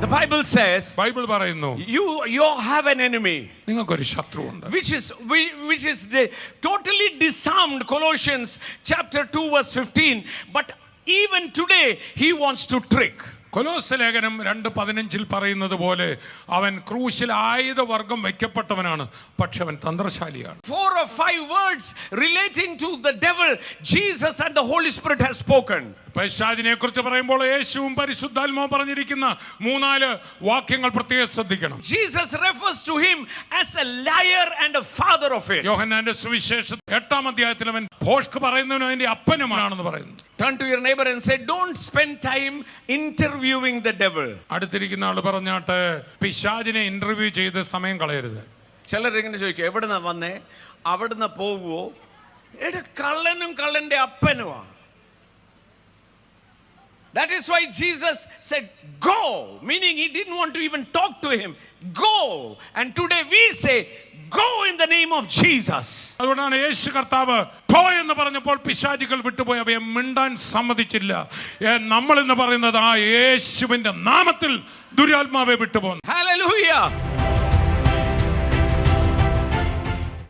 The Bible says, Bible പറയുന്നു you have an enemy, നിങ്ങൾക്കൊരു ശത്രുവുണ്ട്, which is totally disarmed. Colossians chapter 2 verse 15. But even today he wants to trick. കൊലോസ്യ ലേഖനം 2:15 പറയുന്നത് പോലെ അവൻ ക്രൂശിൽ ആയുധവർഗം വയ്ക്കപ്പെട്ടവനാണ്, പക്ഷെ അവൻ തന്ത്രശാലിയാണ്. 4 or 5 words relating to the devil, Jesus and the Holy Spirit has spoken. പൈശാചിനെ കുറിച്ച് പറയുമ്പോൾ യേശുവും പരിശുദ്ധാത്മാവും പറഞ്ഞിരിക്കുന്ന 3-4 വാക്യങ്ങൾ പ്രത്യേകം ശ്രദ്ധിക്കണം. Jesus refers to him as a liar and a father of it. യോഹന്നാന്റെ സുവിശേഷം 8-ാം അധ്യായത്തിൽ അവൻ ഭോഷ്ക് പറയുന്നവനും അതിന്റെ അപ്പനുമാണെന്ന് പറയുന്നു. Turn to your neighbor and say, don't spend time interviewing the devil. അടുത്തിരിക്കുന്ന ആൾ പറഞ്ഞാട്ട് പിശാചിനെ ഇന്റർവ്യൂ ചെയ്ത് സമയം കളയരുത്. ചിലർ ഇങ്ങനെ ചോദിക്കും, എവിടുന്ന വന്നേ, അവിടുന്ന് പോകുവോ? കള്ളനും കള്ളന്റെ അപ്പനുമാ. That is why Jesus said, go, meaning he didn't want to even talk to him. Go. And today we say, go in the name of Jesus. അതുകൊണ്ടാണ് യേശു കർത്താവ് പോ എന്ന് പറഞ്ഞപ്പോൾ പിശാചുകൾ വിട്ടുപോയി അവയെ മിണ്ടാൻ സമ്മതിച്ചില്ല. നമ്മൾ എന്ന് പറയുന്നത് ആ യേശുവിന്റെ നാമത്തിൽ ദുരാത്മാവെ വിട്ടുപോകുന്നു. Hallelujah.